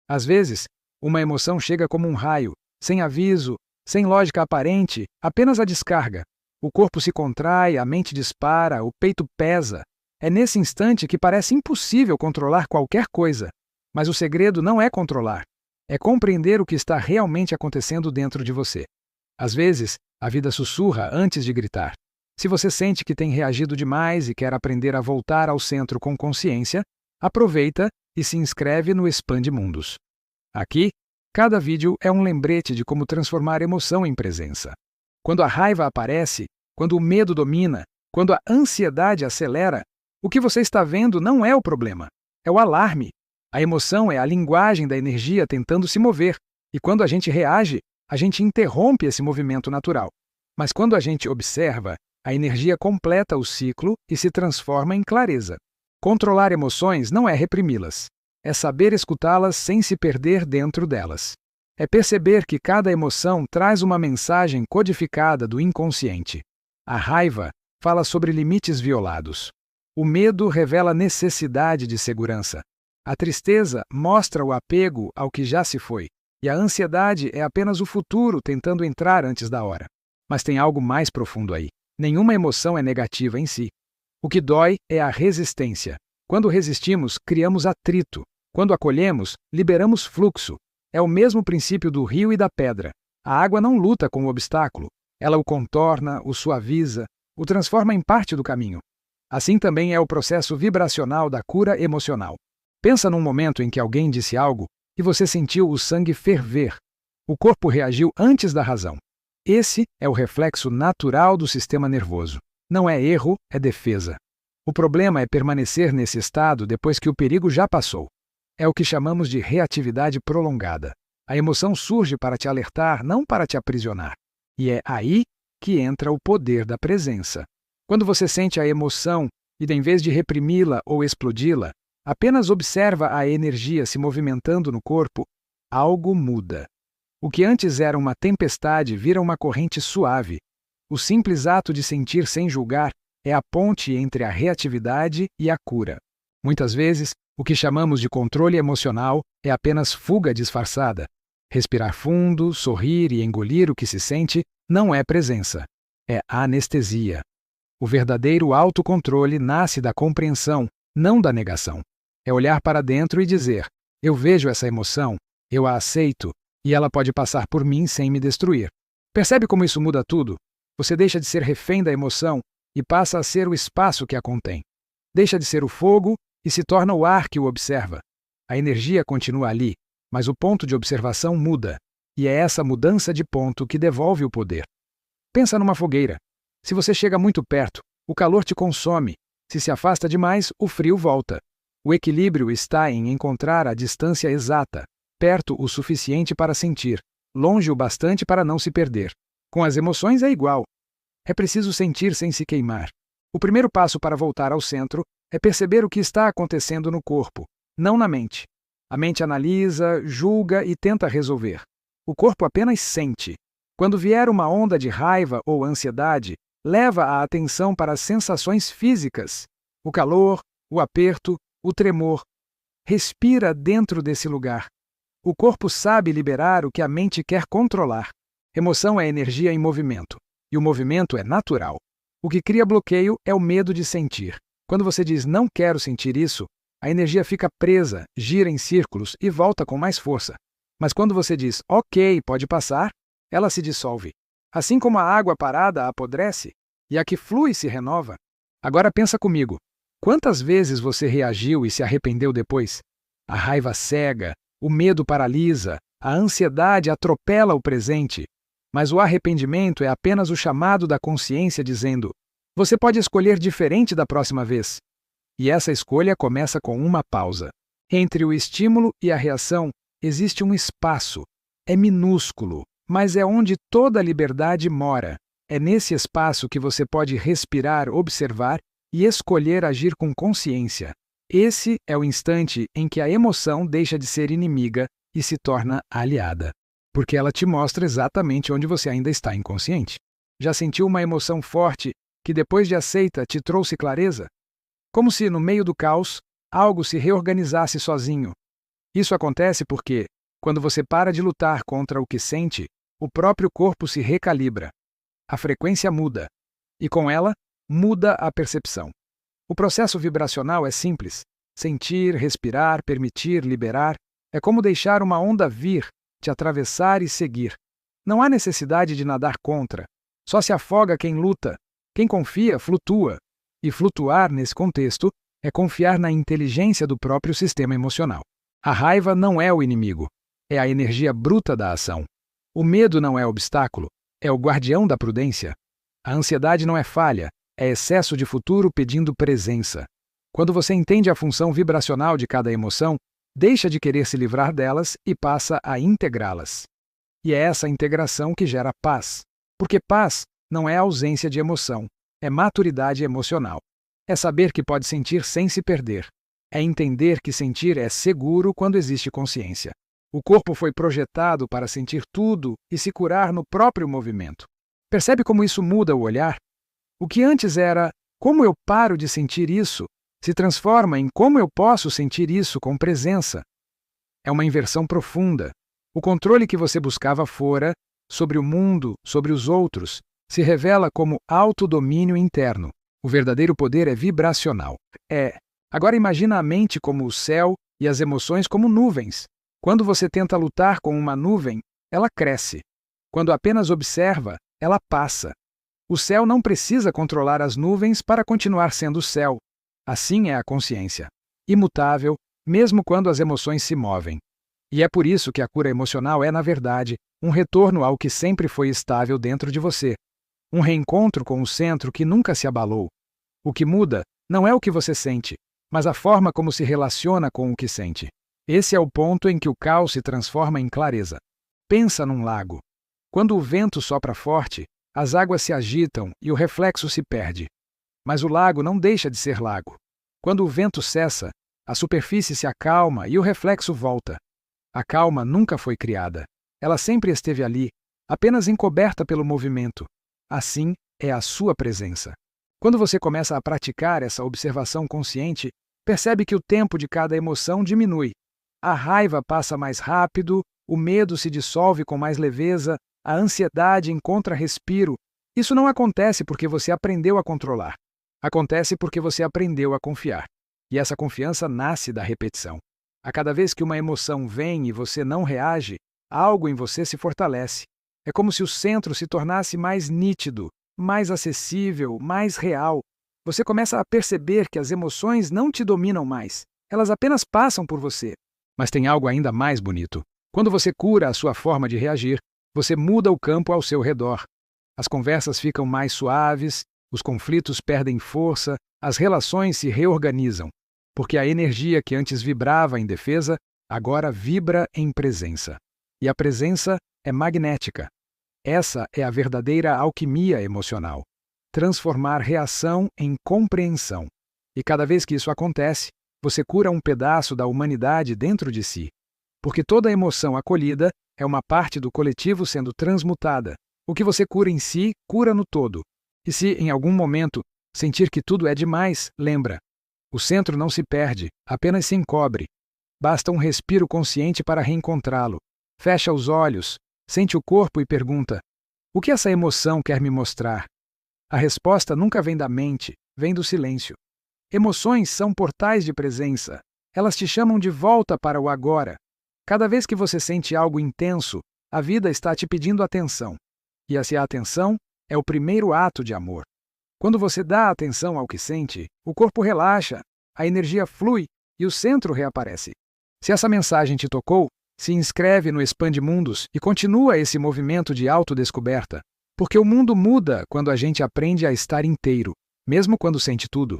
Às vezes, uma emoção chega como um raio, sem aviso, sem lógica aparente, apenas a descarga. O corpo se contrai, a mente dispara, o peito pesa. É nesse instante que parece impossível controlar qualquer coisa. Mas o segredo não é controlar, é compreender o que está realmente acontecendo dentro de você. Às vezes, a vida sussurra antes de gritar. Se você sente que tem reagido demais e quer aprender a voltar ao centro com consciência, aproveita e se inscreve no Expande Mundos. Aqui, cada vídeo é um lembrete de como transformar emoção em presença. Quando a raiva aparece, quando o medo domina, quando a ansiedade acelera, o que você está vendo não é o problema, é o alarme. A emoção é a linguagem da energia tentando se mover, e quando a gente reage, a gente interrompe esse movimento natural. Mas quando a gente observa, a energia completa o ciclo e se transforma em clareza. Controlar emoções não é reprimi-las, é saber escutá-las sem se perder dentro delas. É perceber que cada emoção traz uma mensagem codificada do inconsciente. A raiva fala sobre limites violados. O medo revela necessidade de segurança. A tristeza mostra o apego ao que já se foi. E a ansiedade é apenas o futuro tentando entrar antes da hora. Mas tem algo mais profundo aí. Nenhuma emoção é negativa em si. O que dói é a resistência. Quando resistimos, criamos atrito. Quando acolhemos, liberamos fluxo. É o mesmo princípio do rio e da pedra. A água não luta com o obstáculo. Ela o contorna, o suaviza, o transforma em parte do caminho. Assim também é o processo vibracional da cura emocional. Pensa num momento em que alguém disse algo e você sentiu o sangue ferver. O corpo reagiu antes da razão. Esse é o reflexo natural do sistema nervoso. Não é erro, é defesa. O problema é permanecer nesse estado depois que o perigo já passou. É o que chamamos de reatividade prolongada. A emoção surge para te alertar, não para te aprisionar. E é aí que entra o poder da presença. Quando você sente a emoção e, em vez de reprimi-la ou explodi-la, apenas observa a energia se movimentando no corpo, algo muda. O que antes era uma tempestade vira uma corrente suave. O simples ato de sentir sem julgar é a ponte entre a reatividade e a cura. Muitas vezes, o que chamamos de controle emocional é apenas fuga disfarçada. Respirar fundo, sorrir e engolir o que se sente não é presença, é anestesia. O verdadeiro autocontrole nasce da compreensão, não da negação. É olhar para dentro e dizer: eu vejo essa emoção, eu a aceito, e ela pode passar por mim sem me destruir. Percebe como isso muda tudo? Você deixa de ser refém da emoção e passa a ser o espaço que a contém. Deixa de ser o fogo e se torna o ar que o observa. A energia continua ali, mas o ponto de observação muda, e é essa mudança de ponto que devolve o poder. Pensa numa fogueira. Se você chega muito perto, o calor te consome. Se afasta demais, o frio volta. O equilíbrio está em encontrar a distância exata, perto o suficiente para sentir, longe o bastante para não se perder. Com as emoções é igual. É preciso sentir sem se queimar. O primeiro passo para voltar ao centro é perceber o que está acontecendo no corpo, não na mente. A mente analisa, julga e tenta resolver. O corpo apenas sente. Quando vier uma onda de raiva ou ansiedade, leva a atenção para as sensações físicas, o calor, o aperto, o tremor. Respira dentro desse lugar. O corpo sabe liberar o que a mente quer controlar. Emoção é energia em movimento, e o movimento é natural. O que cria bloqueio é o medo de sentir. Quando você diz não quero sentir isso, a energia fica presa, gira em círculos e volta com mais força. Mas quando você diz ok, pode passar, ela se dissolve. Assim como a água parada apodrece, e a que flui se renova. Agora pensa comigo. Quantas vezes você reagiu e se arrependeu depois? A raiva cega, o medo paralisa, a ansiedade atropela o presente. Mas o arrependimento é apenas o chamado da consciência dizendo: você pode escolher diferente da próxima vez. E essa escolha começa com uma pausa. Entre o estímulo e a reação existe um espaço. É minúsculo, mas é onde toda a liberdade mora. É nesse espaço que você pode respirar, observar e escolher agir com consciência. Esse é o instante em que a emoção deixa de ser inimiga e se torna aliada, porque ela te mostra exatamente onde você ainda está inconsciente. Já sentiu uma emoção forte que, depois de aceita, te trouxe clareza? Como se, no meio do caos, algo se reorganizasse sozinho. Isso acontece porque, quando você para de lutar contra o que sente, o próprio corpo se recalibra. A frequência muda. E com ela, muda a percepção. O processo vibracional é simples. Sentir, respirar, permitir, liberar. É como deixar uma onda vir, te atravessar e seguir. Não há necessidade de nadar contra. Só se afoga quem luta. Quem confia, flutua. E flutuar, nesse contexto, é confiar na inteligência do próprio sistema emocional. A raiva não é o inimigo. É a energia bruta da ação. O medo não é obstáculo. É o guardião da prudência. A ansiedade não é falha. É excesso de futuro pedindo presença. Quando você entende a função vibracional de cada emoção, deixa de querer se livrar delas e passa a integrá-las. E é essa integração que gera paz. Porque paz não é ausência de emoção, é maturidade emocional. É saber que pode sentir sem se perder. É entender que sentir é seguro quando existe consciência. O corpo foi projetado para sentir tudo e se curar no próprio movimento. Percebe como isso muda o olhar? O que antes era como eu paro de sentir isso, se transforma em como eu posso sentir isso com presença. É uma inversão profunda. O controle que você buscava fora, sobre o mundo, sobre os outros, se revela como autodomínio interno. O verdadeiro poder é vibracional. Agora imagina a mente como o céu e as emoções como nuvens. Quando você tenta lutar com uma nuvem, ela cresce. Quando apenas observa, ela passa. O céu não precisa controlar as nuvens para continuar sendo céu. Assim é a consciência. Imutável, mesmo quando as emoções se movem. E é por isso que a cura emocional é, na verdade, um retorno ao que sempre foi estável dentro de você. Um reencontro com o centro que nunca se abalou. O que muda não é o que você sente, mas a forma como se relaciona com o que sente. Esse é o ponto em que o caos se transforma em clareza. Pensa num lago. Quando o vento sopra forte, as águas se agitam e o reflexo se perde. Mas o lago não deixa de ser lago. Quando o vento cessa, a superfície se acalma e o reflexo volta. A calma nunca foi criada. Ela sempre esteve ali, apenas encoberta pelo movimento. Assim é a sua presença. Quando você começa a praticar essa observação consciente, percebe que o tempo de cada emoção diminui. A raiva passa mais rápido, o medo se dissolve com mais leveza, a ansiedade encontra respiro. Isso não acontece porque você aprendeu a controlar. Acontece porque você aprendeu a confiar. E essa confiança nasce da repetição. A cada vez que uma emoção vem e você não reage, algo em você se fortalece. É como se o centro se tornasse mais nítido, mais acessível, mais real. Você começa a perceber que as emoções não te dominam mais. Elas apenas passam por você. Mas tem algo ainda mais bonito. Quando você cura a sua forma de reagir, você muda o campo ao seu redor. As conversas ficam mais suaves, os conflitos perdem força, as relações se reorganizam, porque a energia que antes vibrava em defesa, agora vibra em presença. E a presença é magnética. Essa é a verdadeira alquimia emocional. Transformar reação em compreensão. E cada vez que isso acontece, você cura um pedaço da humanidade dentro de si. Porque toda emoção acolhida é uma parte do coletivo sendo transmutada. O que você cura em si, cura no todo. E se, em algum momento, sentir que tudo é demais, lembra. O centro não se perde, apenas se encobre. Basta um respiro consciente para reencontrá-lo. Fecha os olhos, sente o corpo e pergunta: o que essa emoção quer me mostrar? A resposta nunca vem da mente, vem do silêncio. Emoções são portais de presença. Elas te chamam de volta para o agora. Cada vez que você sente algo intenso, a vida está te pedindo atenção. E essa atenção é o primeiro ato de amor. Quando você dá atenção ao que sente, o corpo relaxa, a energia flui e o centro reaparece. Se essa mensagem te tocou, se inscreve no Expande Mundos e continua esse movimento de autodescoberta, porque o mundo muda quando a gente aprende a estar inteiro, mesmo quando sente tudo.